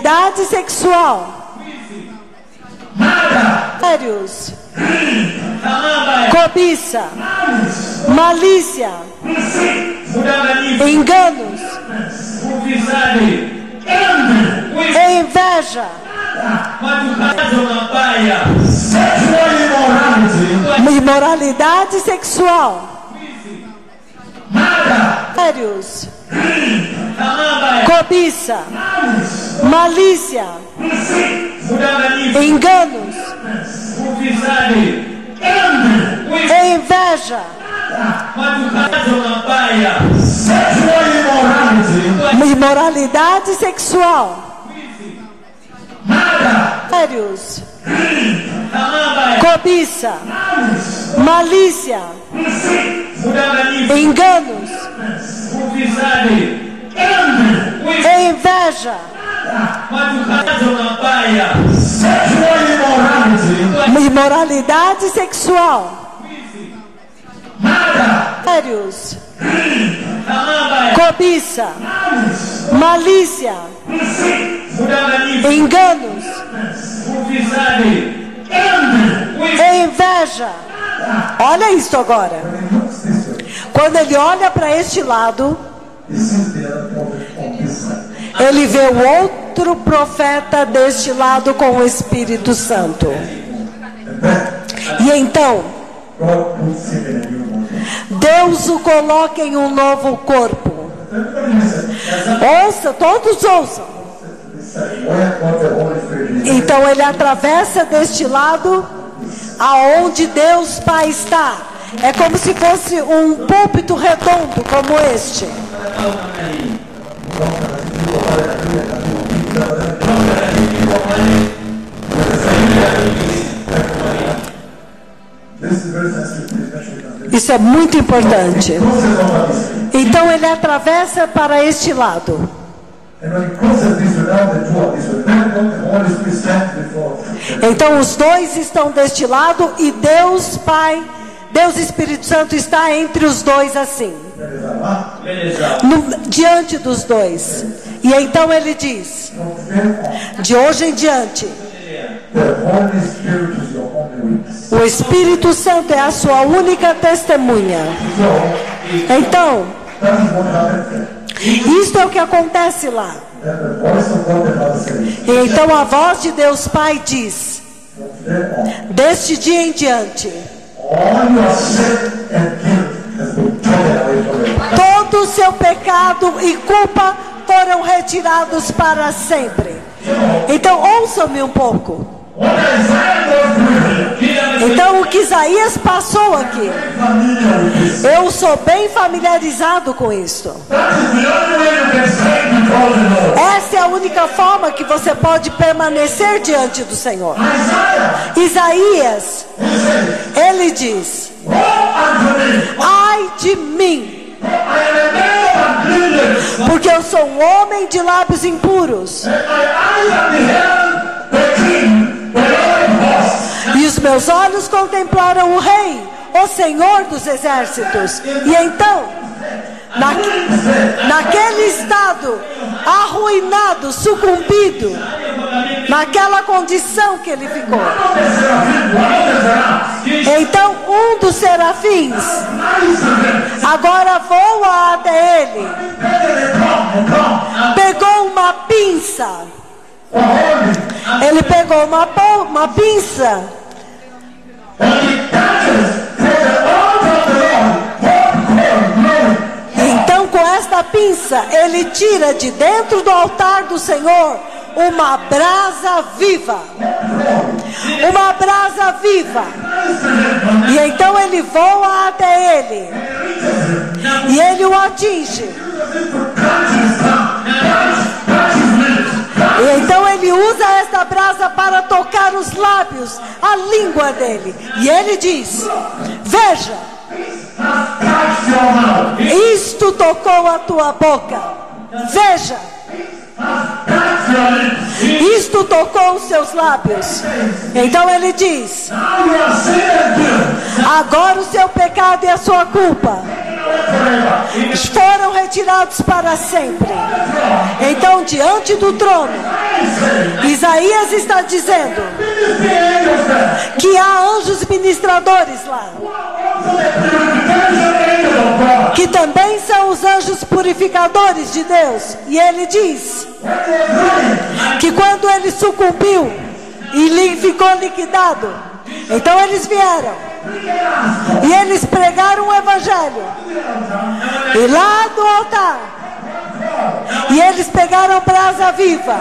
imoralidade sexual, adultérios, cobiça, malícia, enganos, inveja, imoralidade sexual, adultérios, cobiça, malícia, enganos, inveja, imoralidade sexual, adultérios, cobiça, malícia, enganos, inveja, imoralidade sexual, adultérios, cobiça, malícia, enganos, inveja. Olha isso agora. Quando ele olha para este lado, ele vê o outro profeta deste lado com o Espírito Santo. E então, Deus o coloca em um novo corpo. Ouça, todos ouçam. Então ele atravessa deste lado aonde Deus Pai está. É como se fosse um púlpito redondo como este. Isso é muito importante. Então ele atravessa para este lado. Então os dois estão deste lado e Deus Pai, Deus Espírito Santo está entre os dois assim, diante dos dois. E então ele diz: de hoje em diante, o Espírito Santo é a sua única testemunha. Então, isto é o que acontece lá. E então a voz de Deus Pai diz: deste dia em diante, todo o seu pecado e culpa foram retirados para sempre. Então ouçam-me um pouco. Então o que Isaías passou aqui, eu sou bem familiarizado com isso. Essa é a única forma que você pode permanecer diante do Senhor. Isaías, ele diz: ai de mim, porque eu sou um homem de lábios impuros, e os meus olhos contemplaram o Rei, o Senhor dos exércitos. E então, naquele estado arruinado, sucumbido, naquela condição que ele ficou, então um dos serafins agora voa até ele, pegou uma pinça. Ele pegou uma pinça Então, com esta pinça, ele tira de dentro do altar do Senhor uma brasa viva. Uma brasa viva. E então ele voa até ele. E ele o atinge. E então ele usa esta brasa para tocar os lábios, a língua dele. E ele diz: veja, isto tocou a tua boca. Veja, isto tocou os seus lábios. Então ele diz: agora o seu pecado e a sua culpa foram retirados para sempre. Então, diante do trono, Isaías está dizendo que há anjos ministradores lá, que também são os anjos purificadores de Deus. E ele diz que quando ele sucumbiu e ficou liquidado, então eles vieram e eles pregaram o evangelho, e lá do altar, e eles pegaram brasa viva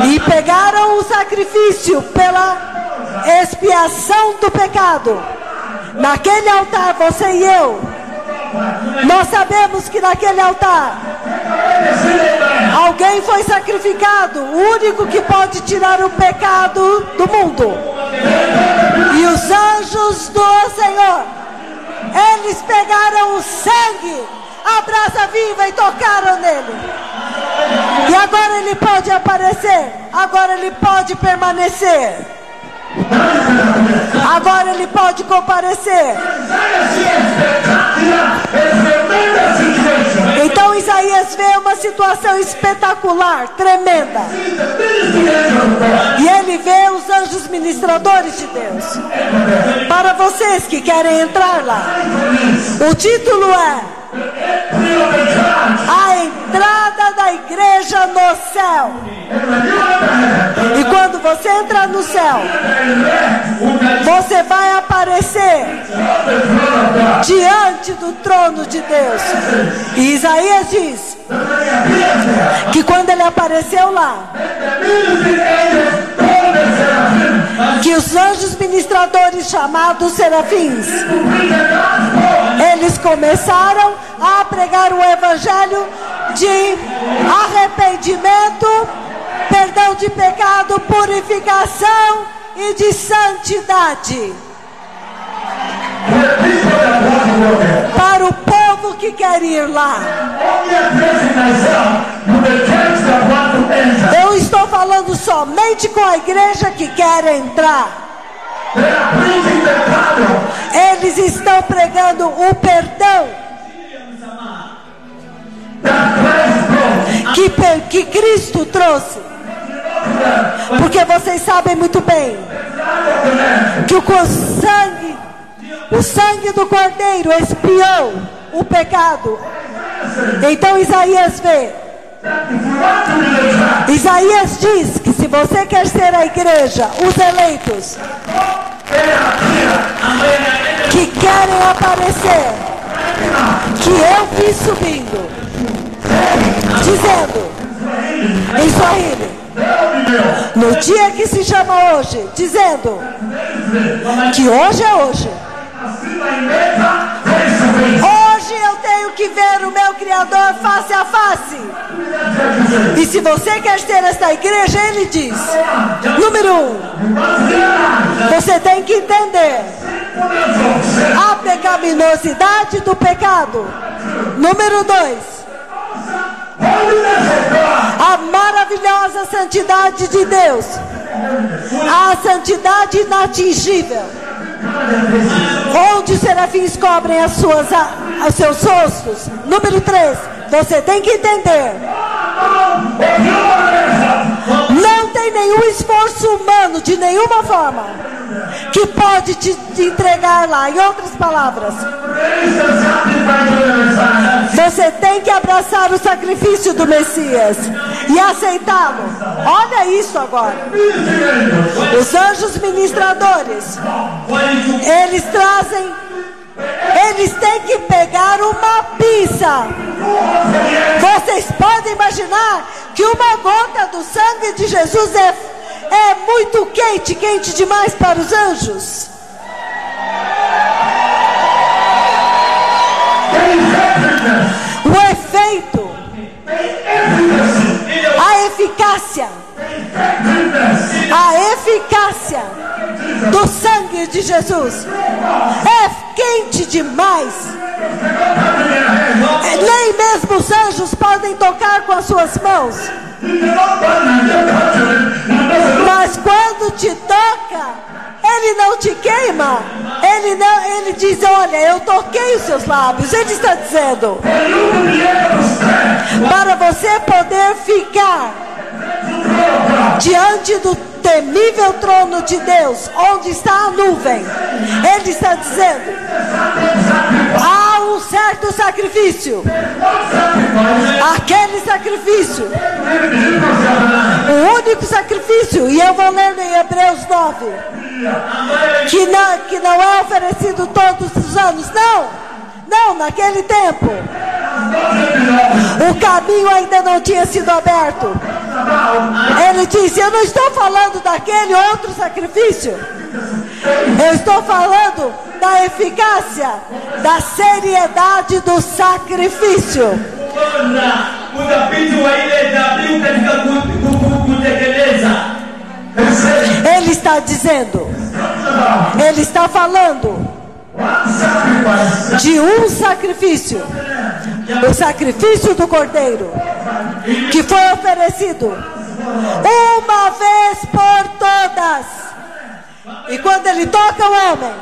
e pegaram o sacrifício pela expiação do pecado. Naquele altar, você e eu, nós sabemos que naquele altar alguém foi sacrificado, o único que pode tirar o pecado do mundo. E os anjos do Senhor, eles pegaram o sangue, a brasa viva, e tocaram nele. E agora ele pode aparecer, agora ele pode permanecer, agora ele pode comparecer. Então Isaías vê uma situação espetacular, tremenda. E ele vê os anjos ministradores de Deus. Para vocês que querem entrar lá, o título é A Entrada da Igreja no Céu. E quando você entrar no céu, você vai aparecer diante do trono de Deus. E Isaías diz que quando ele apareceu lá, que os anjos ministradores, chamados serafins, eles começaram a pregar o evangelho de arrependimento, perdão de pecado, purificação e de santidade, para o povo que quer ir lá. Eu estou falando somente com a igreja que quer entrar. Eles estão pregando o perdão que Cristo trouxe. Porque vocês sabem muito bem que o sangue do Cordeiro expiou o pecado. Então Isaías vê, Isaías diz que se você quer ser a igreja, os eleitos que querem aparecer, que eu vi subindo, dizendo em Swahili, no dia que se chama hoje, dizendo que hoje é hoje. Hoje eu tenho que ver o meu Criador face a face. E se você quer ter esta igreja, ele diz, número 1, você tem que entender a pecaminosidade do pecado. Número 2, a maravilhosa santidade de Deus, a santidade inatingível, onde os serafins cobrem os seus rostos. Número 3, você tem que entender, não tem nenhum esforço humano, de nenhuma forma, que pode te entregar lá. Em outras palavras, você tem que abraçar o sacrifício do Messias e aceitá-lo. Olha isso agora. Os anjos ministradores, eles têm que pegar uma pinça. Vocês podem imaginar que uma gota do sangue de Jesus é muito quente demais para os anjos. O efeito, a eficácia do sangue de Jesus é quente demais. Nem mesmo os anjos podem tocar com as suas mãos. Mas quando te toca, Ele não te queima. Ele diz, olha, eu toquei os seus lábios. Ele está dizendo, para você poder ficar diante do temível trono de Deus, onde está a nuvem. Ele está dizendo, há um certo sacrifício. Aquele sacrifício, o único sacrifício, e eu vou ler em Hebreus 9, que não é oferecido todos os anos. Não, naquele tempo o caminho ainda não tinha sido aberto. Ele disse, eu não estou falando daquele outro sacrifício, eu estou falando da eficácia, da seriedade do sacrifício. Ele está dizendo, ele está falando de um sacrifício, o sacrifício do Cordeiro, que foi oferecido uma vez por todas. E quando ele toca o homem,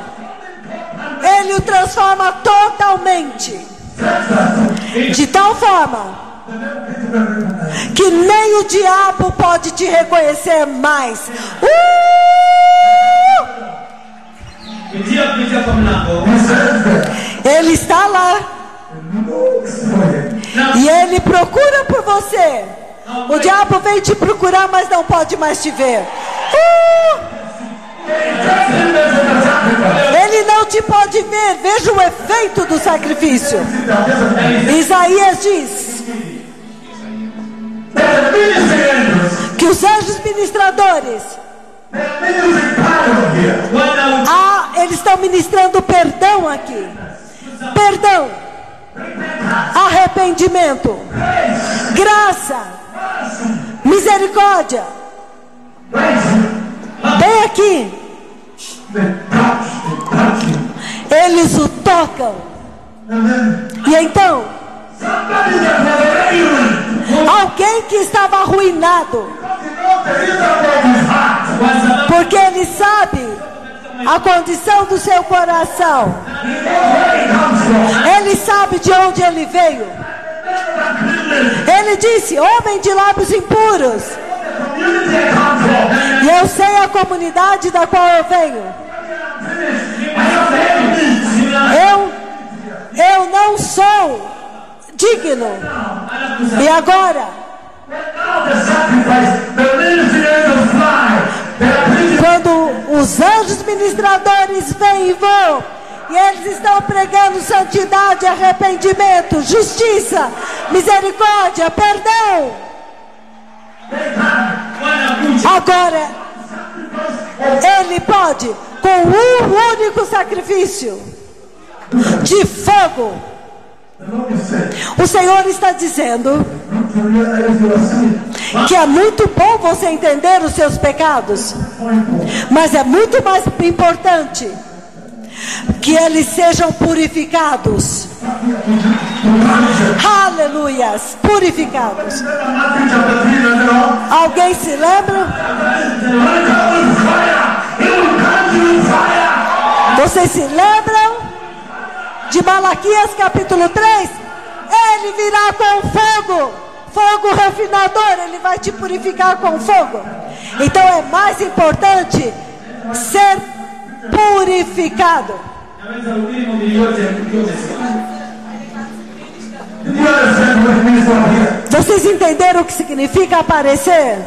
ele o transforma totalmente, de tal forma que nem o diabo pode te reconhecer mais. Ele está lá e ele procura por você. O diabo vem te procurar, mas não pode mais te ver. Ele não te pode ver. Veja o efeito do sacrifício. Isaías diz que os anjos ministradores, eles estão ministrando perdão aqui. Perdão, arrependimento, graça, misericórdia. Bem aqui. Eles o tocam. E então, alguém que estava arruinado, porque ele sabe a condição do seu coração, ele sabe de onde ele veio. Ele disse, homem de lábios impuros, e eu sei a comunidade da qual eu venho. Eu não sou digno. E agora, quando os anjos ministradores vêm e vão, e eles estão pregando santidade, arrependimento, justiça, misericórdia, perdão. Agora, ele pode, com um único sacrifício de fogo. O Senhor está dizendo que é muito bom você entender os seus pecados, mas é muito mais importante que eles sejam purificados. Aleluias, purificados. Alguém se lembra? Vocês se lembram de Malaquias capítulo 3? Ele virá com fogo, fogo refinador. Ele vai te purificar com fogo. Então é mais importante ser purificado. Vocês entenderam o que significa aparecer?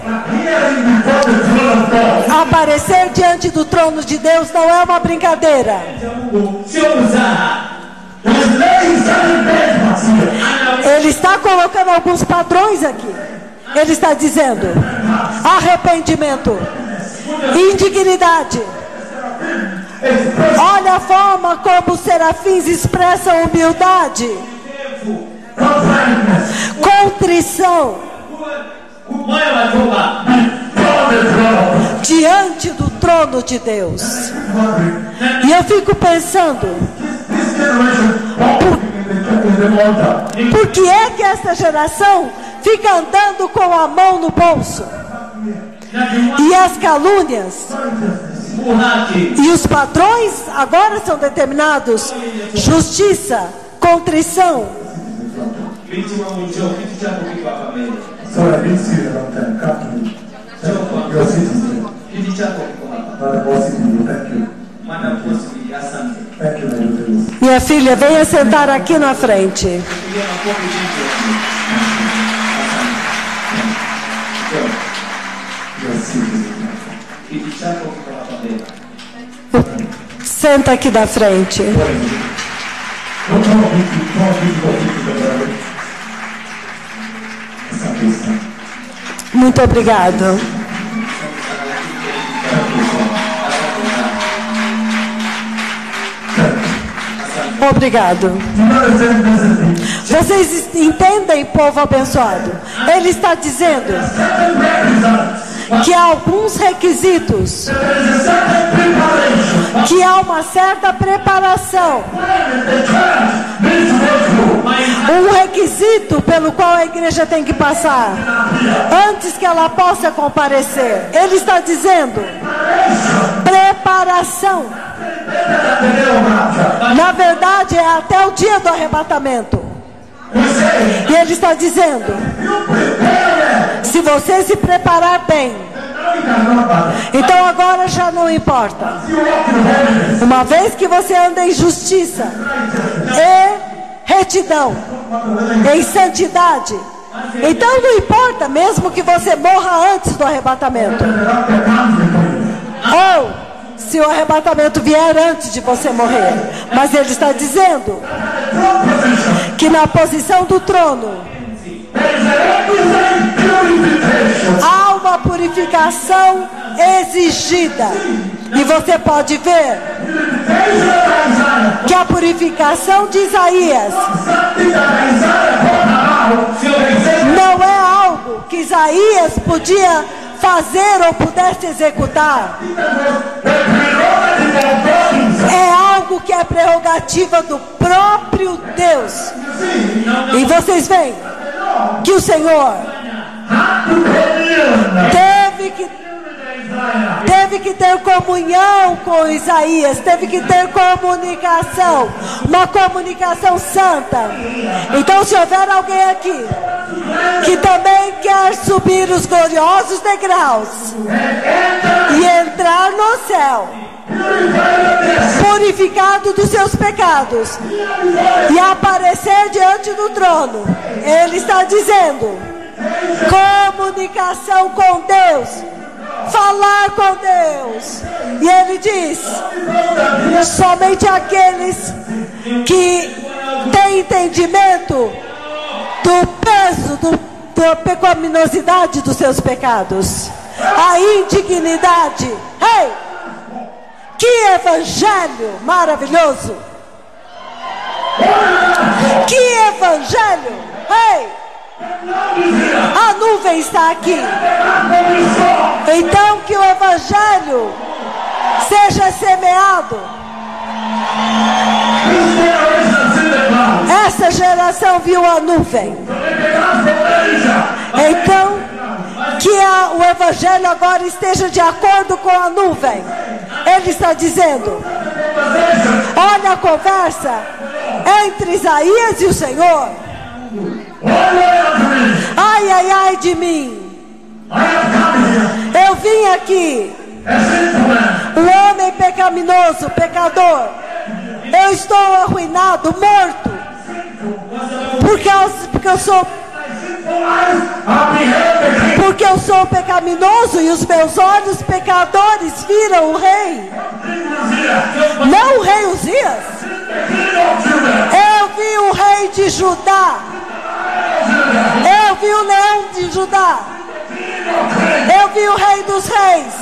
Aparecer diante do trono de Deus não é uma brincadeira. Ele está colocando alguns padrões aqui. Ele está dizendo arrependimento, indignidade. Olha a forma como os serafins expressam humildade, contrição diante do trono de Deus. E eu fico pensando, por que é que essa geração fica andando com a mão no bolso? E as calúnias E os padrões agora são determinados: justiça, contrição. So I've been sitting a long time. Come to your citizen. Thank you. Thank you, my daughter. Minha filha, venha sentar aqui na frente. Senta aqui da frente. Muito obrigado. Obrigado. Vocês entendem, povo abençoado? Ele está dizendo que há alguns requisitos, que há uma certa preparação, um requisito pelo qual a igreja tem que passar antes que ela possa comparecer. Ele está dizendo preparação. Na verdade é até o dia do arrebatamento. E ele está dizendo: se você se preparar bem, então agora já não importa. Uma vez que você anda em justiça e retidão, em santidade, então não importa mesmo que você morra antes do arrebatamento, ou se o arrebatamento vier antes de você morrer. Mas ele está dizendo que na posição do trono há uma purificação exigida. E você pode ver que a purificação de Isaías não é algo que Isaías podia fazer ou pudesse executar. É algo que é prerrogativa do próprio Deus. E vocês veem que o Senhor teve que ter comunhão com Isaías, teve que ter comunicação, uma comunicação santa. Então, se houver alguém aqui que também quer subir os gloriosos degraus e entrar no céu, purificado dos seus pecados, e aparecer diante do trono, ele está dizendo: comunicação com Deus, falar com Deus. E ele diz: somente aqueles que têm entendimento do peso, da pecaminosidade dos seus pecados, a indignidade. Ei! Que evangelho maravilhoso! Que evangelho! Ei! A nuvem está aqui. Então que o evangelho seja semeado. Essa geração viu a nuvem. Então que o evangelho agora esteja de acordo com a nuvem. Ele está dizendo: olha a conversa entre Isaías e o Senhor. Ai, ai, ai de mim. Eu vim aqui, um homem pecaminoso, pecador. Eu estou arruinado, morto, porque eu sou pecaminoso e os meus olhos pecadores viram o rei. Não o rei Uzias. Eu vi o rei de Judá. Eu vi o leão de Judá. Eu vi o rei dos reis.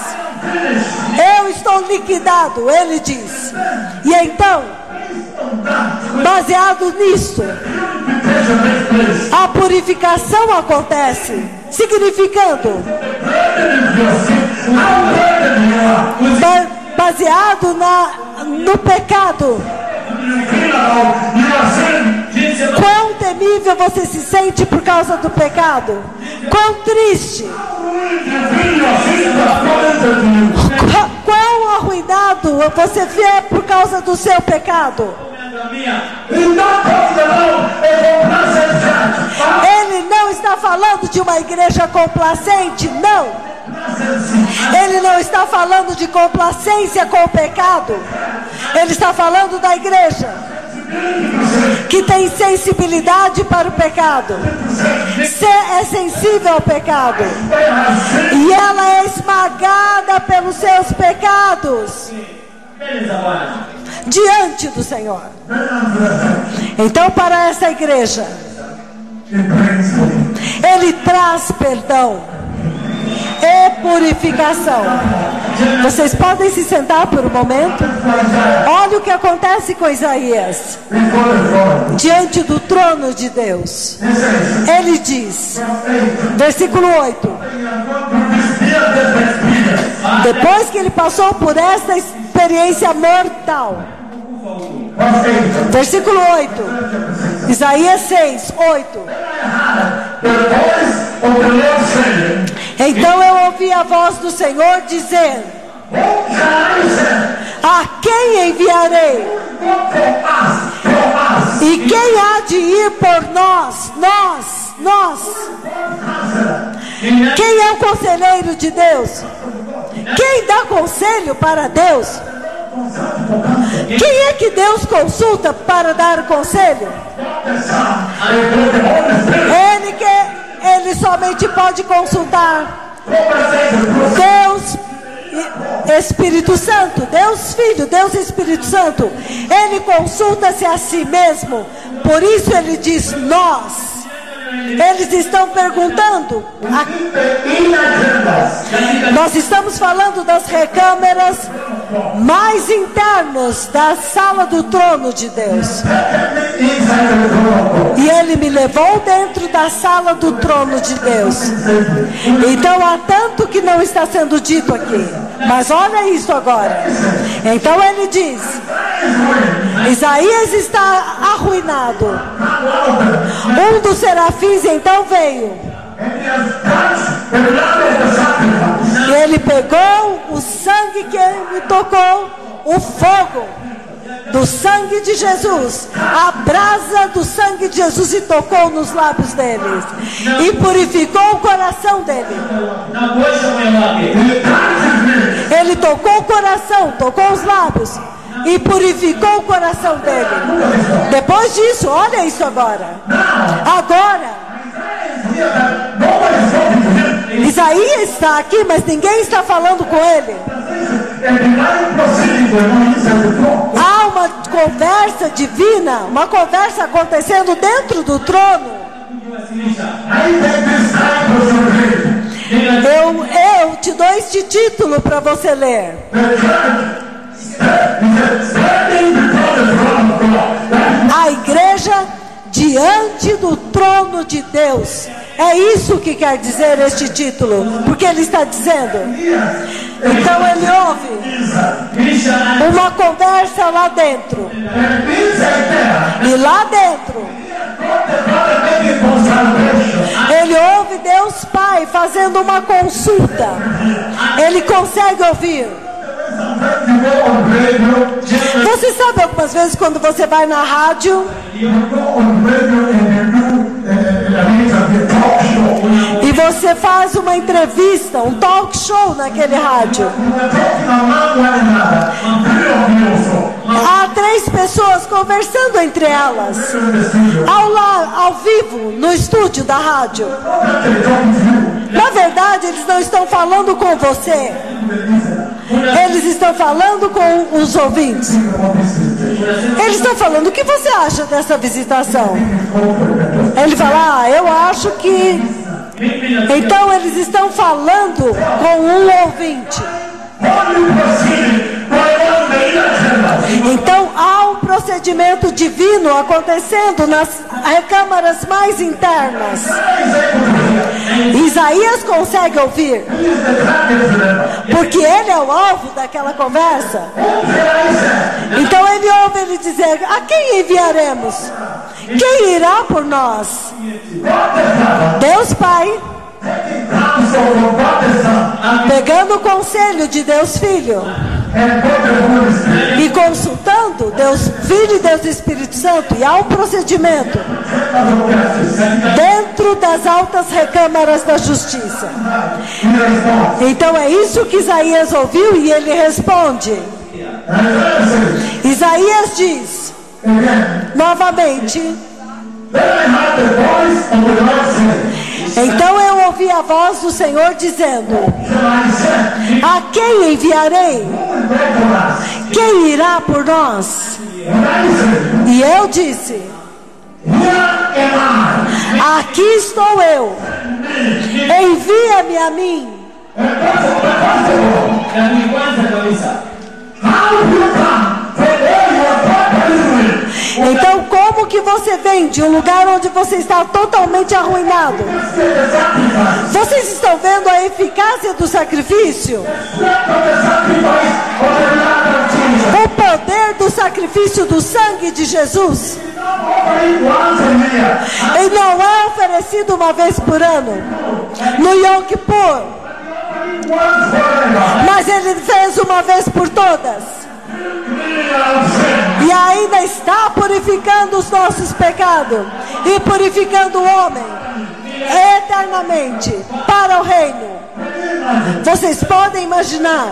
Eu estou liquidado, ele diz. E então, baseado nisso, a purificação acontece, significando, baseado no pecado, quão temível você se sente por causa do pecado, quão triste, quão arruinado você é por causa do seu pecado. Ele não está falando de uma igreja complacente, não. Ele não está falando de complacência com o pecado. Ele está falando da igreja que tem sensibilidade para o pecado, é sensível ao pecado, e ela é esmagada pelos seus pecados diante do Senhor. Então, para essa igreja, Ele traz perdão e purificação. Vocês podem se sentar por um momento? Olha o que acontece com Isaías diante do trono de Deus. Ele diz, versículo 8: depois que ele passou por esta experiência mortal. Versículo 8, Isaías 6, 8. Então eu ouvi a voz do Senhor dizer: a quem enviarei? E quem há de ir por nós? Nós. Quem é o conselheiro de Deus? Quem dá conselho para Deus? Quem é que Deus consulta para dar conselho? Ele somente pode consultar Deus, Espírito Santo, Deus Filho, Deus Espírito Santo. Ele consulta-se a si mesmo. Por isso ele diz nós. Eles estão perguntando. Nós estamos falando das recâmaras mais internas da sala do trono de Deus. E ele me levou dentro da sala do trono de Deus. Então há tanto que não está sendo dito aqui. Mas olha isso agora. Então ele diz: Isaías está arruinado. Um dos serafins então veio. E ele pegou o sangue que ele tocou, o fogo do sangue de Jesus, a brasa do sangue de Jesus, e tocou nos lábios deles e purificou o coração dele. Ele tocou o coração, tocou os lábios e purificou o coração dele. Depois disso, olha isso agora. Isaías está aqui, mas ninguém está falando com ele. Há uma conversa divina, uma conversa acontecendo dentro do trono. Eu te dou este título para você ler. A igreja diante do trono de Deus. É isso que quer dizer este título, porque ele está dizendo. Então ele ouve uma conversa lá dentro. E lá dentro ele ouve Deus Pai fazendo uma consulta. Ele consegue ouvir. Você sabe algumas vezes quando você vai na rádio e você faz uma entrevista, um talk show naquele rádio. Há 3 pessoas conversando entre elas, ao vivo, no estúdio da rádio. Na verdade, eles não estão falando com você. Eles estão falando com os ouvintes. Eles estão falando: o que você acha dessa visitação? Ele fala: eu acho que... Então eles estão falando com um ouvinte. Então há um procedimento divino acontecendo nas recâmaras mais internas. Isaías consegue ouvir, porque ele é o alvo daquela conversa. Então ele ouve ele dizer: a quem enviaremos? Quem irá por nós? Deus Pai, pegando o conselho de Deus Filho. and God the Holy Spirit. E consultando Deus Filho e Deus Espírito Santo, e há um procedimento dentro das altas recâmaras da justiça. Então é isso que Isaías ouviu e ele responde. Isaías diz novamente: então eu ouvi a voz do Senhor dizendo: a quem enviarei? Quem irá por nós? E eu disse: aqui estou eu, envia-me a mim. Então como que você vem de um lugar onde você está totalmente arruinado? Vocês estão vendo a eficácia do sacrifício? O poder do sacrifício do sangue de Jesus. Ele não é oferecido uma vez por ano no Yom Kippur, mas ele fez uma vez por todas. E ainda está purificando os nossos pecados e purificando o homem eternamente para o reino. Vocês podem imaginar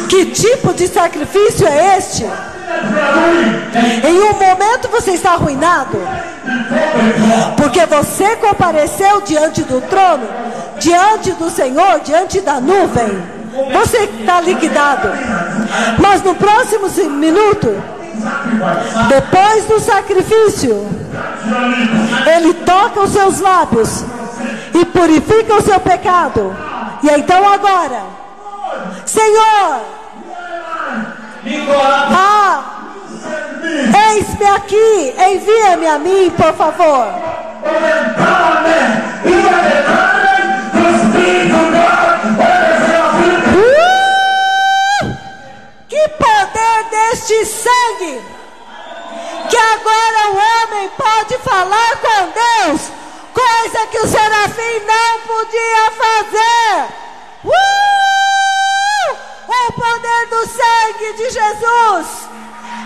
que tipo de sacrifício é este? Em um momento você está arruinado, porque você compareceu diante do trono, diante do Senhor, diante da nuvem. Você está liquidado. Mas no próximo minuto, depois do sacrifício, Ele toca os seus lábios e purifica o seu pecado. E então agora, Senhor, eis-me aqui, envia-me a mim, por favor. Que poder deste sangue, que agora o homem pode falar com Deus, coisa que o serafim não podia fazer. O poder do sangue de Jesus,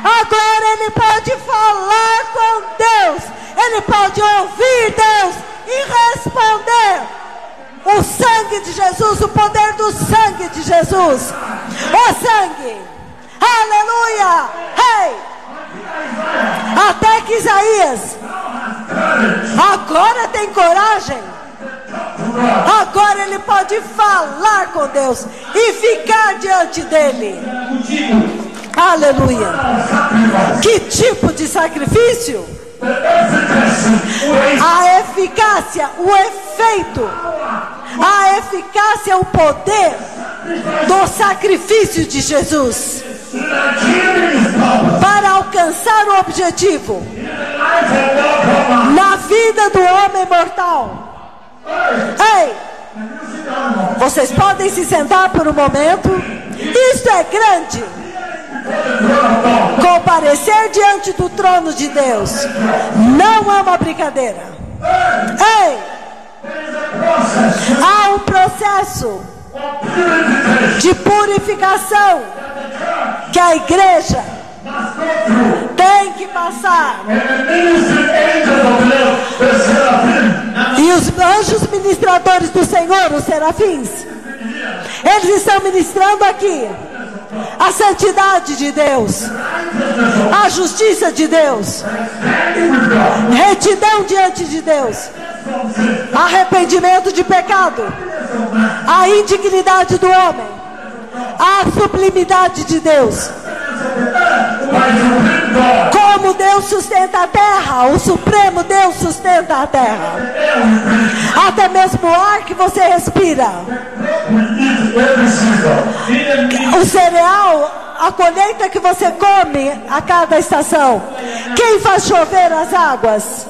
agora ele pode falar com Deus, ele pode ouvir Deus e responder. O sangue de Jesus, o poder do sangue de Jesus, o sangue, aleluia, hey! Até que Isaías agora tem coragem, agora ele pode falar com Deus e ficar diante dele, aleluia. Que tipo de sacrifício? A eficácia, o efeito, a eficácia, o poder do sacrifício de Jesus para alcançar o objetivo na vida do homem mortal. Ei, vocês podem se sentar por um momento. Isto é grande. Comparecer diante do trono de Deus não é uma brincadeira. Ei, há um processo de purificação que a igreja tem que passar. E os anjos ministradores do Senhor, os serafins, eles estão ministrando aqui a santidade de Deus, a justiça de Deus, retidão diante de Deus, arrependimento de pecado, a indignidade do homem, a sublimidade de Deus. Como Deus sustenta a terra, o Supremo Deus sustenta a terra. Até mesmo o ar que você respira, o cereal, a colheita que você come a cada estação. Quem faz chover as águas?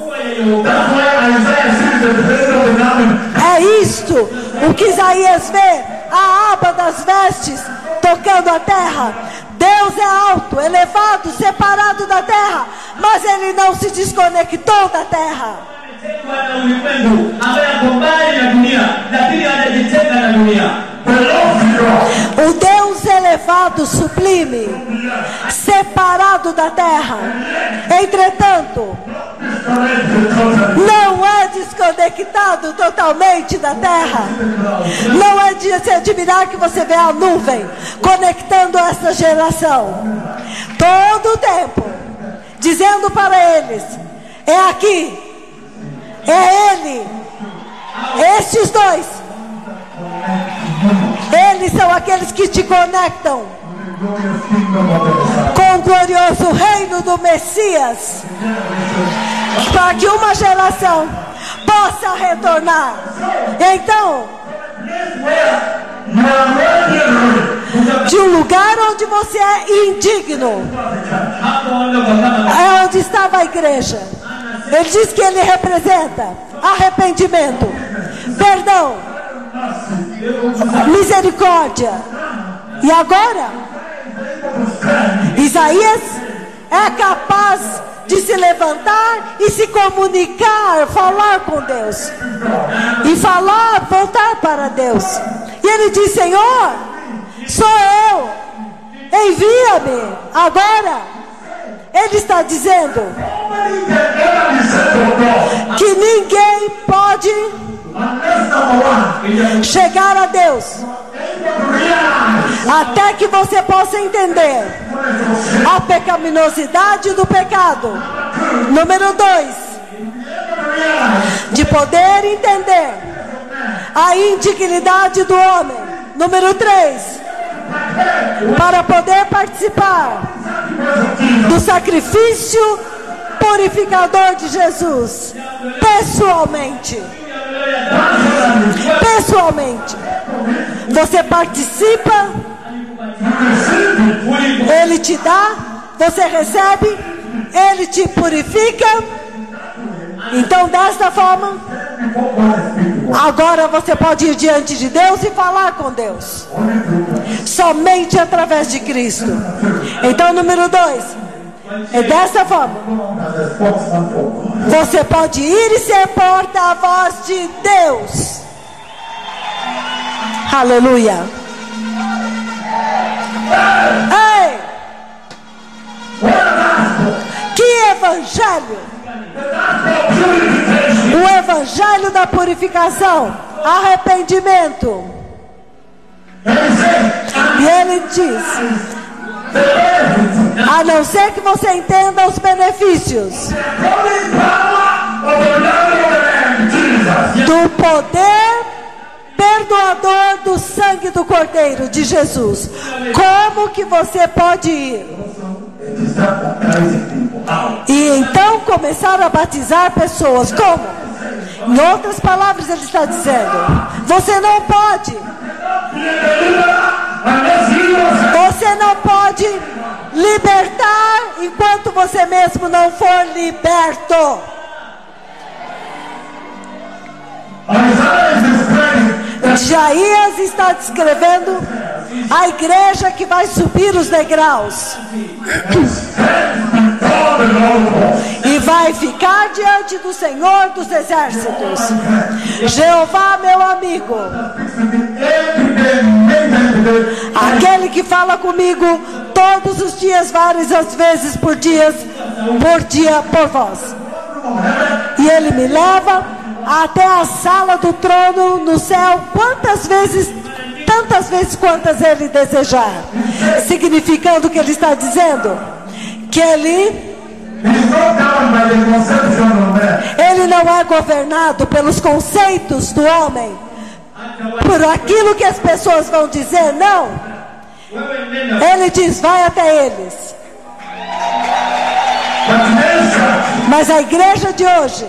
É isto o que Isaías vê, a aba das vestes tocando a terra. Deus é alto, elevado, separado da terra, mas ele não se desconectou da terra. O Deus elevado, sublime, separado da terra. Entretanto, não é desconectado totalmente da terra. Não é de se admirar que você vê a nuvem conectando essa geração todo o tempo, dizendo para eles: é aqui, é ele, estes dois. Eles são aqueles que te conectam com o glorioso reino do Messias, para que uma geração possa retornar. Então, de um lugar onde você é indigno, é onde estava a igreja. Ele diz que ele representa arrependimento, perdão, misericórdia. E agora, Isaías é capaz de se levantar e se comunicar, falar com Deus, e falar, voltar para Deus. E ele diz: Senhor, sou eu, envia-me agora. Ele está dizendo que ninguém pode chegar a Deus até que você possa entender a pecaminosidade do pecado. Número 2, de poder entender a indignidade do homem. Número 3, para poder participar do sacrifício purificador de Jesus pessoalmente. Você participa, ele te dá, você recebe, ele te purifica. Então, desta forma, agora você pode ir diante de Deus e falar com Deus somente através de Cristo. Então, número 2, é dessa forma você pode ir e ser porta-voz de Deus. Aleluia. Ei, que evangelho! O evangelho da purificação, arrependimento. E ele diz: a não ser que você entenda os benefícios do poder perdoador do sangue do Cordeiro de Jesus, como que você pode ir e então começar a batizar pessoas? Como? Em outras palavras, ele está dizendo: você não pode. Você não pode libertar enquanto você mesmo não for liberto. Isaías está descrevendo a igreja que vai subir os degraus e vai ficar diante do Senhor dos Exércitos. Jeová, meu amigo, aquele que fala comigo todos os dias, várias vezes por dia, por voz. E ele me leva até a sala do trono no céu, tantas vezes quantas ele desejar. Significando que ele está dizendo que ele não é governado pelos conceitos do homem, por aquilo que as pessoas vão dizer. Não. Ele diz: vai até eles. Mas a igreja de hoje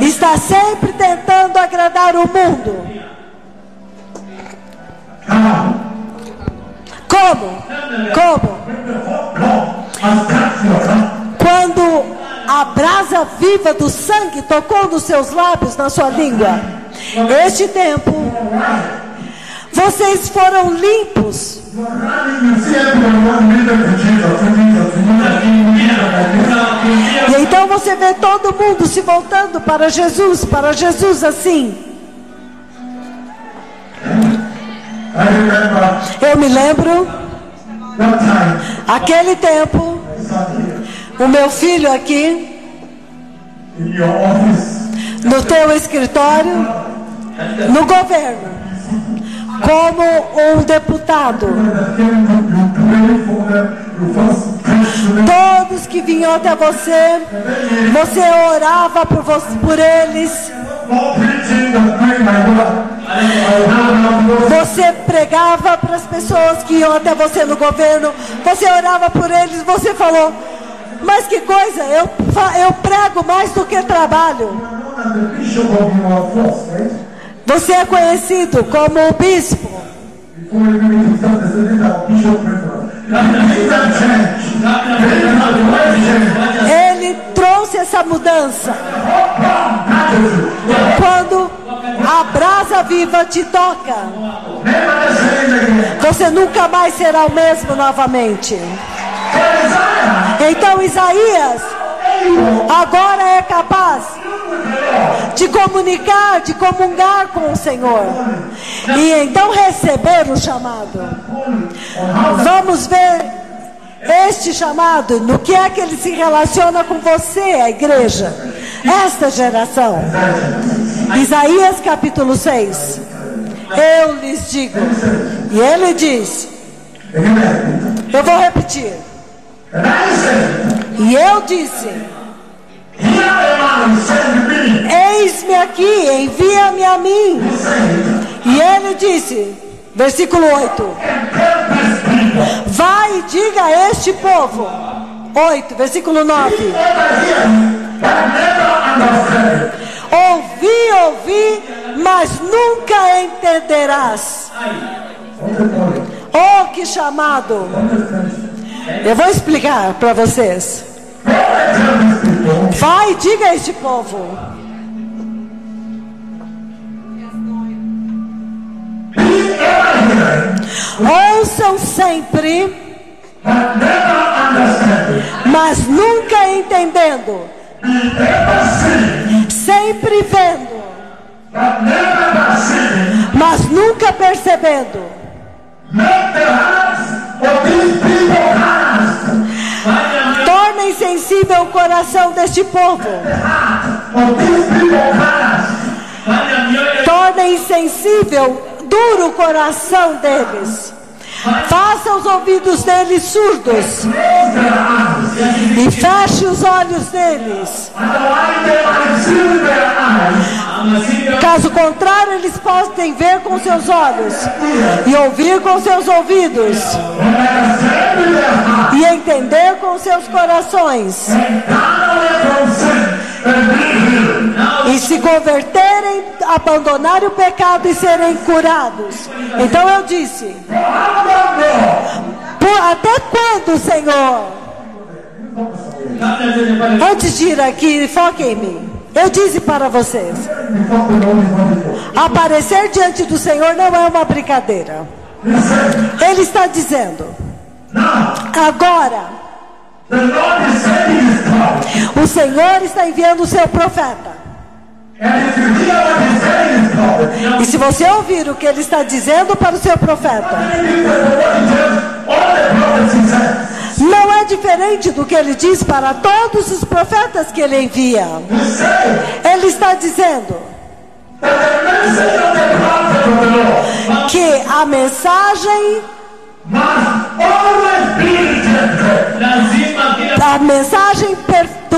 está sempre tentando agradar o mundo. Como? Quando a brasa viva do sangue tocou nos seus lábios, na sua língua, este tempo vocês foram limpos. E então você vê todo mundo se voltando para Jesus assim. Eu me lembro, aquele tempo, o meu filho aqui, no teu escritório, no governo, como um deputado. Todos que vinham até você, você orava por eles. Você pregava para as pessoas que iam até você no governo. Você orava por eles. Você falou: mas que coisa, eu prego mais do que trabalho. Você é conhecido como o bispo. Ele trouxe essa mudança. Quando a brasa viva te toca, você nunca mais será o mesmo novamente. Então Isaías agora é capaz de comunicar, de comungar com o Senhor, e então receber o chamado. Vamos ver este chamado, no que é que ele se relaciona com você, a igreja, esta geração. Isaías capítulo 6. Eu lhes digo, e ele diz, eu vou repetir, e eu disse: eis-me aqui, envia-me a mim. E ele disse, versículo 8: vai e diga a este povo. 8, versículo 9: ouvi, mas nunca entenderás. Oh, que chamado! Eu vou explicar para vocês. Vai e diga a este povo. Ouçam sempre, mas nunca entendendo. Sempre vendo, mas nunca percebendo. Tornem sensível o coração deste povo. Tornem insensível, duro o coração deles. Faça os ouvidos deles surdos e feche os olhos deles. Caso contrário, eles podem ver com seus olhos e ouvir com seus ouvidos e entender com seus corações e se converterem, abandonarem o pecado e serem curados. Então eu disse: até quando, Senhor? Antes de ir aqui, foque em mim. Eu disse para vocês: aparecer diante do Senhor não é uma brincadeira. Ele está dizendo: agora o Senhor está enviando o seu profeta. E se você ouvir o que ele está dizendo para o seu profeta, não é diferente do que ele diz para todos os profetas que ele envia. Ele está dizendo que a mensagem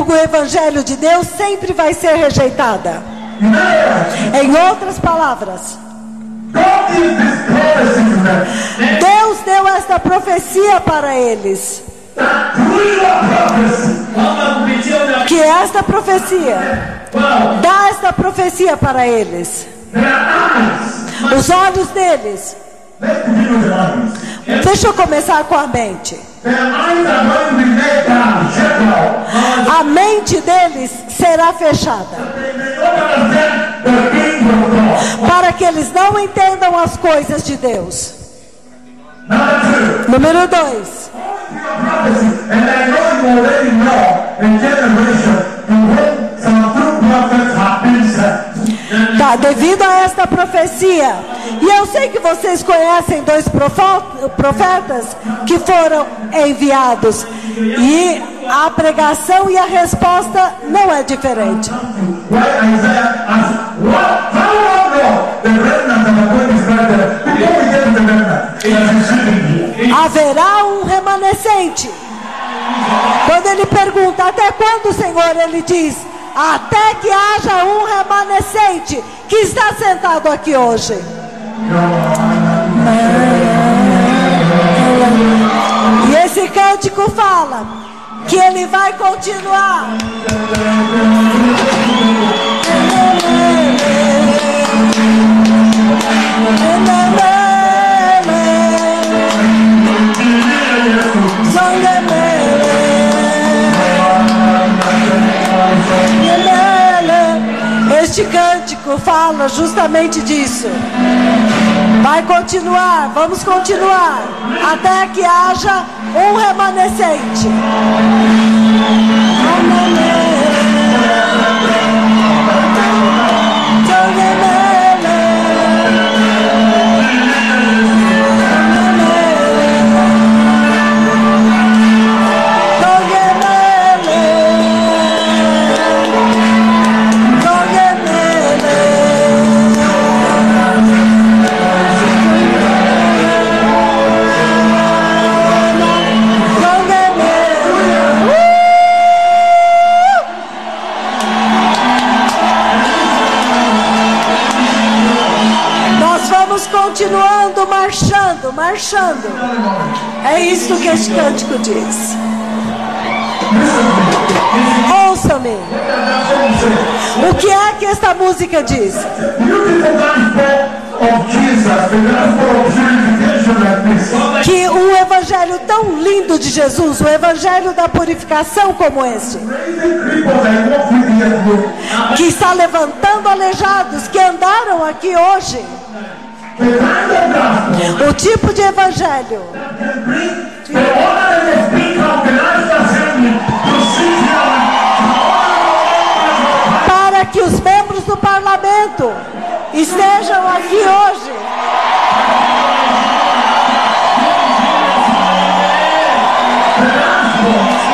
do Evangelho de Deus sempre vai ser rejeitada. Em outras palavras, Deus deu esta profecia para eles, que esta profecia, dá esta profecia para eles. Os olhos deles, deixa eu começar com a mente. A mente deles será fechada, para que eles não entendam as coisas de Deus. Número 2. devido a esta profecia. E eu sei que vocês conhecem 2 profetas que foram enviados. E a pregação e a resposta não é diferente. Haverá um remanescente. Quando ele pergunta até quando, Senhor, ele diz: até que haja um remanescente que está sentado aqui hoje. E esse cântico fala que ele vai continuar. Este cântico fala justamente disso. Vai continuar, vamos continuar, até que haja um remanescente. Continuando, marchando. É isso que este cântico diz. Ouça-me. O que é que esta música diz? Que um evangelho tão lindo de Jesus, o evangelho da purificação como este, que está levantando aleijados que andaram aqui hoje, o tipo de evangelho para que os membros do parlamento estejam aqui hoje.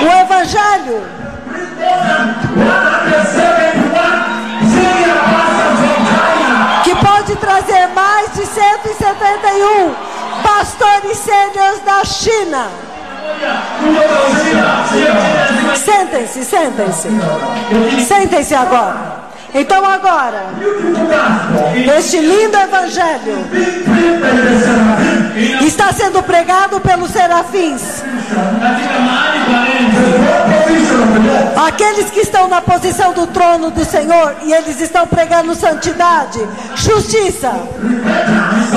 O evangelho que pode trazer mais de 171 pastores sêniores da China. Sentem-se agora. Então agora, este lindo evangelho está sendo pregado pelos serafins. Aqueles que estão na posição do trono do Senhor, e eles estão pregando santidade, justiça,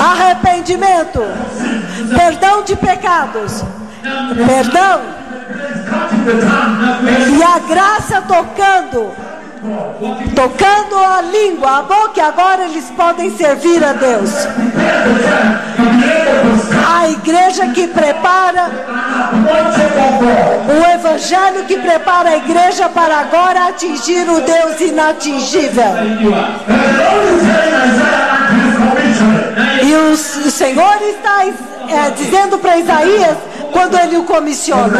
arrependimento, perdão de pecados, perdão, e a graça tocando a língua, a boca, e agora eles podem servir a Deus. A igreja que prepara, o evangelho que prepara a igreja para agora atingir o Deus inatingível. E o Senhor está dizendo para Isaías, quando ele o comissiona,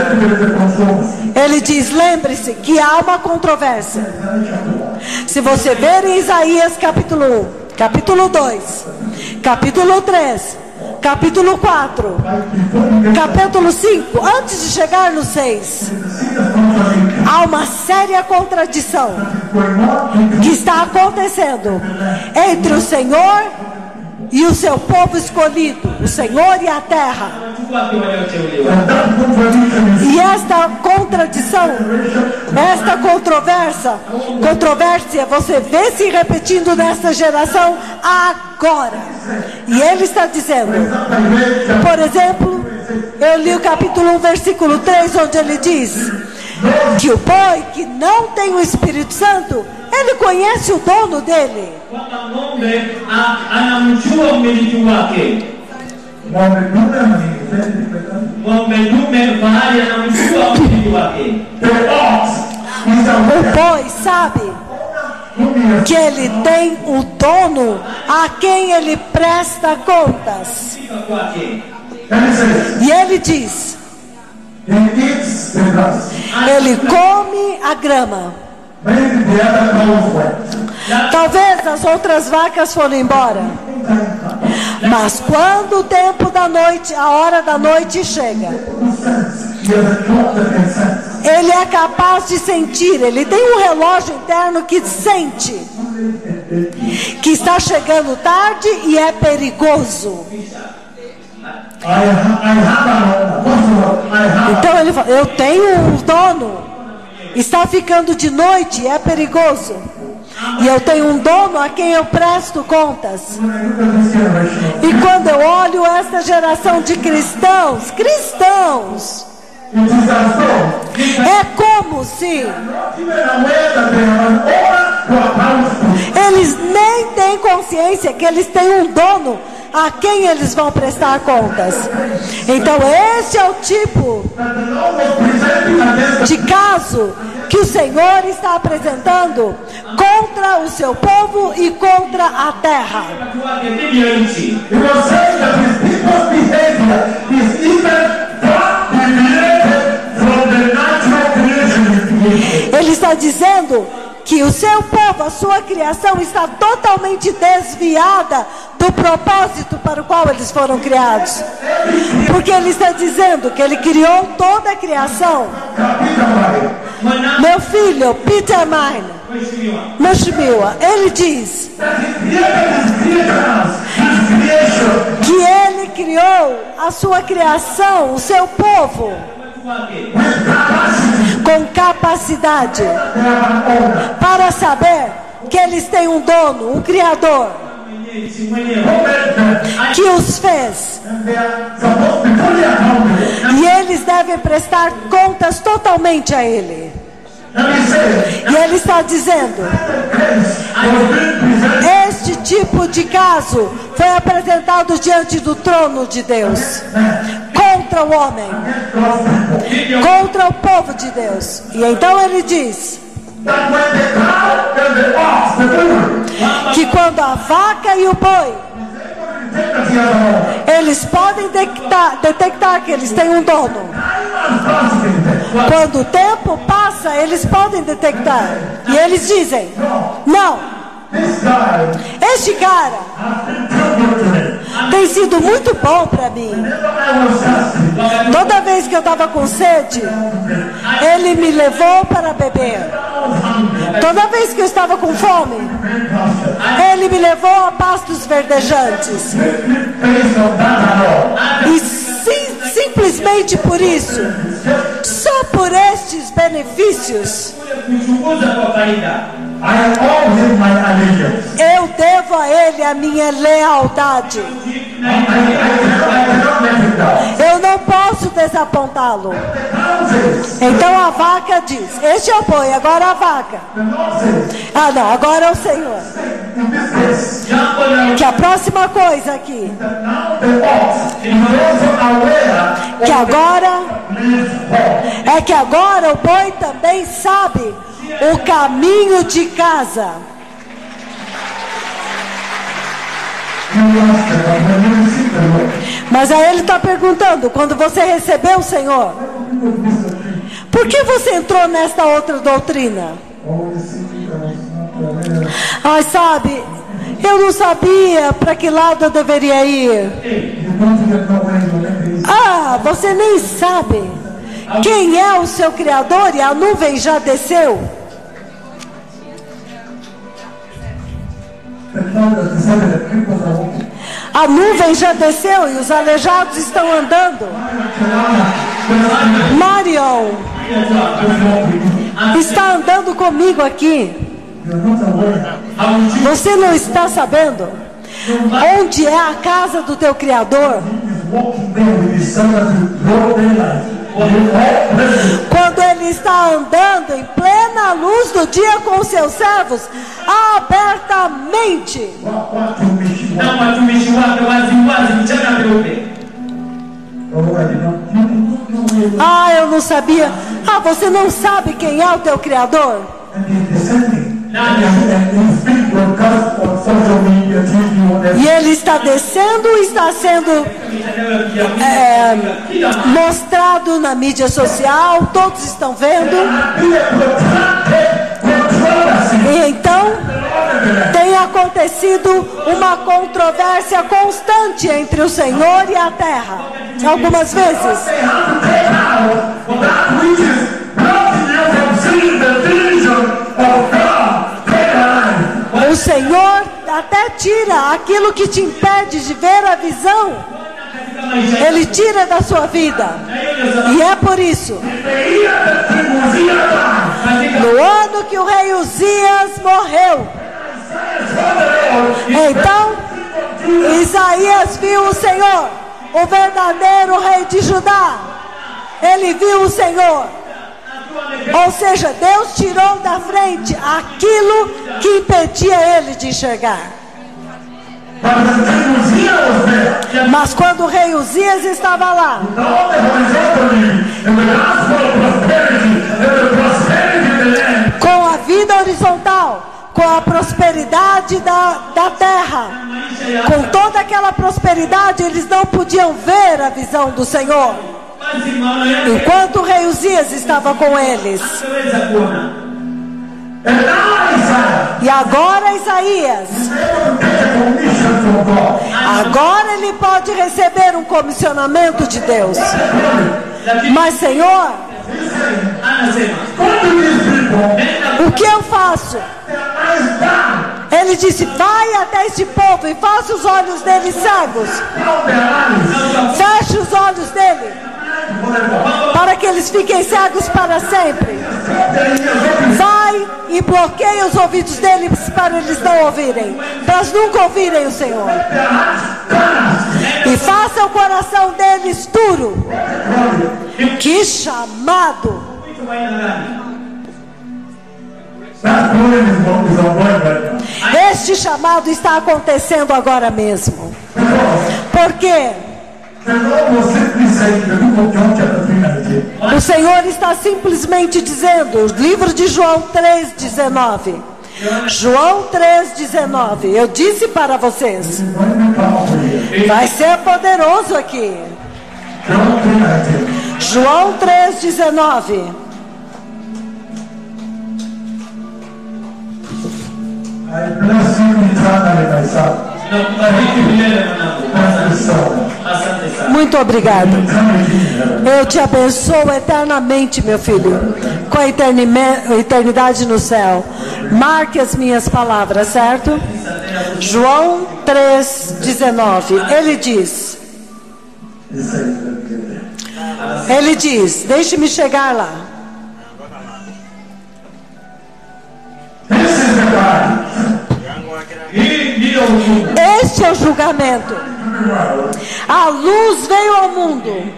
ele diz: lembre-se que há uma controvérsia. Se você ver em Isaías capítulo 1, capítulo 2, capítulo 3, capítulo 4, capítulo 5, antes de chegar no 6, há uma séria contradição que está acontecendo entre o Senhor e o seu povo escolhido, o Senhor e a terra. E esta contradição, esta controvérsia, você vê se repetindo nesta geração agora. E ele está dizendo, por exemplo, eu li o capítulo 1, versículo 3, onde ele diz que o boi que não tem o Espírito Santo, ele conhece o dono dele. O boi sabe que ele tem o dono a quem ele presta contas. E ele diz: ele come a grama. Talvez as outras vacas foram embora, mas quando o tempo da noite, a hora da noite chega, ele é capaz de sentir. Ele tem um relógio interno que sente que está chegando tarde e é perigoso. Então ele fala: eu tenho um dono. Está ficando de noite, é perigoso. E eu tenho um dono a quem eu presto contas. E quando eu olho esta geração de cristãos, é como se eles nem têm consciência que eles têm um dono a quem eles vão prestar contas. Então esse é o tipo de caso que o Senhor está apresentando contra o seu povo e contra a terra. Ele está dizendo que o seu povo, a sua criação, está totalmente desviada do propósito para o qual eles foram criados. Porque ele está dizendo que ele criou toda a criação. Meu filho, Peter Mashmiwa, ele diz que ele criou a sua criação, o seu povo, com capacidade para saber que eles têm um dono, um Criador, que os fez, e eles devem prestar contas totalmente a Ele. E Ele está dizendo: este tipo de caso foi apresentado diante do trono de Deus, contra o homem, contra o povo de Deus. E então Ele diz que quando a vaca e o boi, eles podem detectar que eles têm um dono. Quando o tempo passa, eles podem detectar. E eles dizem: não, este cara tem sido muito bom para mim. Toda vez que eu estava com sede, ele me levou para beber. Toda vez que eu estava com fome, ele me levou a pastos verdejantes. E simplesmente por isso, só por estes benefícios, eu devo a ele a minha lealdade. Eu não posso desapontá-lo. Então a vaca diz: este é o boi, agora a vaca. Ah não, agora é o Senhor. Que a próxima coisa aqui, que agora o boi também sabe o caminho de casa. Mas aí ele está perguntando: quando você recebeu o Senhor, por que você entrou nesta outra doutrina? Ai, sabe, eu não sabia para que lado eu deveria ir. Ah, você nem sabe quem é o seu Criador e a nuvem já desceu. A nuvem já desceu e os aleijados estão andando. Marion está andando comigo aqui. Você não está sabendo onde é a casa do teu Criador? Quando ele está andando em plena luz do dia com os seus servos, abertamente. Ah, eu não sabia. Ah, você não sabe quem é o teu Criador? E ele está descendo e está sendo mostrado na mídia social, todos estão vendo. E então tem acontecido uma controvérsia constante entre o Senhor e a terra. Algumas vezes o Senhor até tira aquilo que te impede de ver a visão. Ele tira da sua vida. E é por isso, no ano que o rei Uzias morreu, então Isaías viu o Senhor, o verdadeiro rei de Judá. Ele viu o Senhor. Ou seja, Deus tirou da frente aquilo que impedia ele de enxergar. Mas quando o rei Uzias estava lá, com a vida horizontal, com a prosperidade da terra, com toda aquela prosperidade, eles não podiam ver a visão do Senhor. Enquanto o rei Uzias estava com eles. E agora Isaías, agora ele pode receber um comissionamento de Deus. Mas Senhor, o que eu faço? Ele disse: vai até este povo e faça os olhos deles cegos. Feche os olhos dele, para que eles fiquem cegos para sempre. Vai e bloqueia os ouvidos deles para eles não ouvirem, para eles nunca ouvirem o Senhor. E faça o coração deles duro. Que chamado! Este chamado está acontecendo agora mesmo. Por quê? O Senhor está simplesmente dizendo, livro de João 3,19. João 3,19. Eu disse para vocês, vai ser poderoso aqui. João 3,19. I bless you eternally, my son. Muito obrigado. Eu te abençoo eternamente, meu filho, com a eternidade no céu. Marque as minhas palavras, certo? João 3,19. Ele diz, deixe-me chegar lá. Este é o julgamento. A luz veio ao mundo,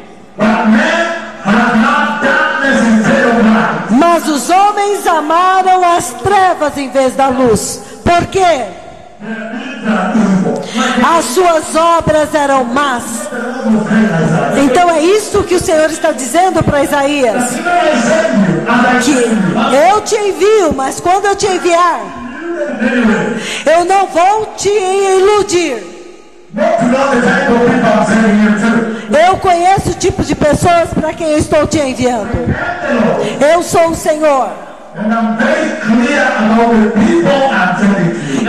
mas os homens amaram as trevas em vez da luz. Por quê? As suas obras eram más. Então é isso que o Senhor está dizendo para Isaías, que eu te envio, mas quando eu te enviar, eu não vou te iludir. Eu conheço o tipo de pessoas para quem eu estou te enviando. Eu sou o Senhor.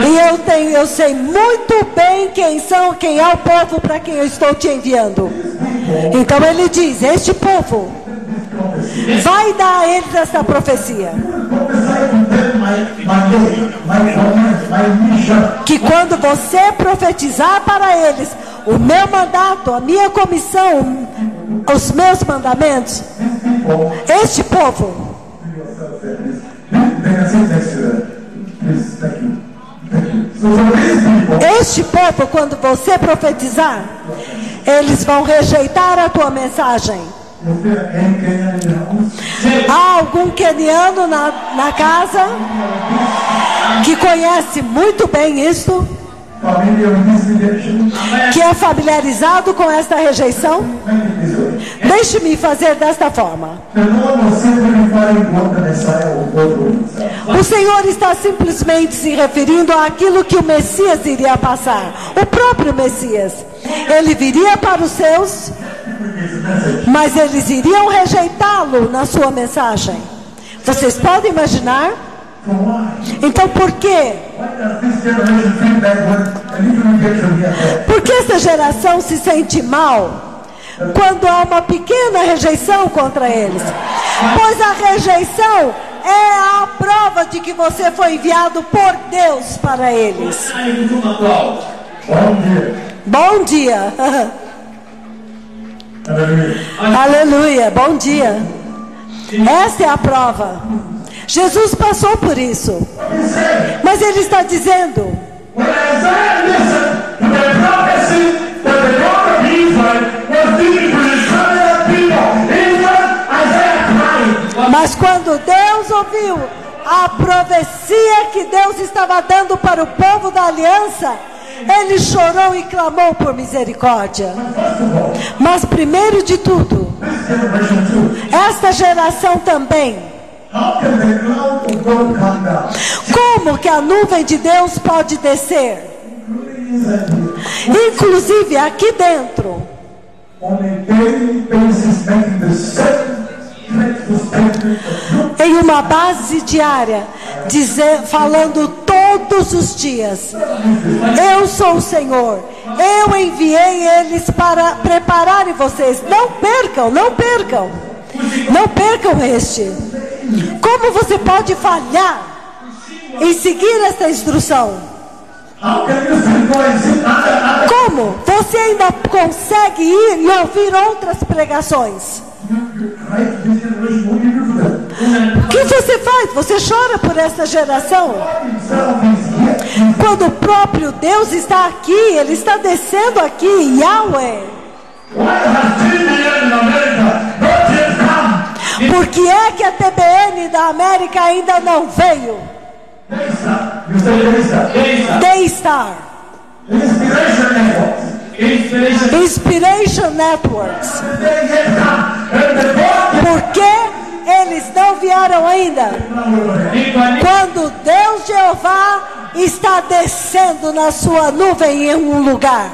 E eu sei muito bem quem é o povo para quem eu estou te enviando. Então ele diz, este povo vai dar a eles essa profecia, que quando você profetizar para eles o meu mandato, a minha comissão, os meus mandamentos, este povo, quando você profetizar, eles vão rejeitar a tua mensagem. Há algum queniano na casa que conhece muito bem isso? familiar with this rejection, que é familiarizado com esta rejeição, make it this way. deixe-me fazer desta forma. The Lord was simply referring what the Messiah would go through himself. O Senhor está simplesmente se referindo àquilo que o Messias iria passar. O próprio Messias. Ele viria para os seus, mas eles iriam rejeitá-lo na sua mensagem. Vocês podem imaginar? So why? Então por quê? Why does this generation feel bad when a little rejection here and there? Por que essa geração se sente mal quando há uma pequena rejeição contra eles? Pois a rejeição é a prova de que você foi enviado por Deus para eles. Bom dia. Bom dia. Aleluia. Aleluia. Bom dia. Essa é a prova. Jesus passou por isso. Mas ele está dizendo: When Isaiah listened to the prophecy that the God of Israel was giving to the covenant people, Israel, Isaiah cried. mas quando Deus ouviu a profecia que Deus estava dando para o povo da aliança, ele chorou e clamou por misericórdia. Mas primeiro de tudo, This generation too. esta geração também, How can the cloud of God come down? como que a nuvem de Deus pode descer? Including inside here. Inclusive aqui dentro, On a daily basis, making the same dreadful statement of em uma base diária, falando todos os dias: eu sou o Senhor, eu enviei eles para prepararem vocês. Não percam, não percam, não percam este. Como você pode falhar em seguir esta instrução? How can you still go and sit under Como você ainda consegue ir e ouvir outras pregações? you cry to this generation? What do you do to them? O que você faz? Você chora por esta geração? God himself is here. Quando o próprio Deus está aqui, Ele está descendo aqui, Yahweh. Why has TBN in America not yet come? Por que é que a TBN da América ainda não veio? Daystar. You say Daystar. Daystar, Inspiration Network. Inspiration Networks. They yet come. And the God Por que eles não vieram ainda? Quando Deus Jeová está descendo na sua nuvem em um lugar.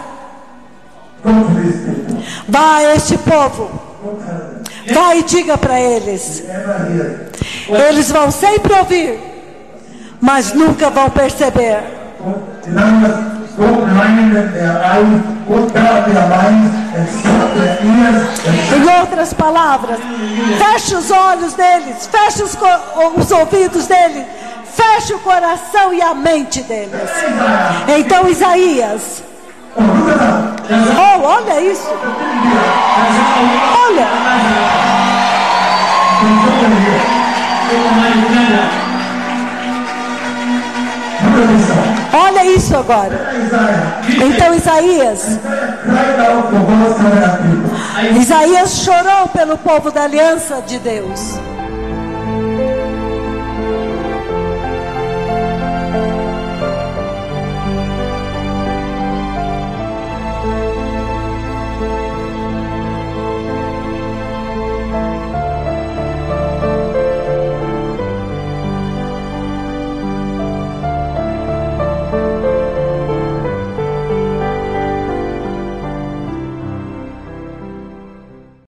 go to these people. Vá a este povo. Go tell them. Vá e diga para eles. Never hear. Eles vão sempre ouvir, mas nunca vão perceber. Go blind their eyes, go dark their minds, and stop their ears, and Em outras palavras, feche os olhos deles, feche os ouvidos deles, feche o coração e a mente deles. Então Isaías, oh, olha isso, olha, olha isso agora. Então Isaías, cried out for God's covenant people. Isaías chorou pelo povo da aliança de Deus.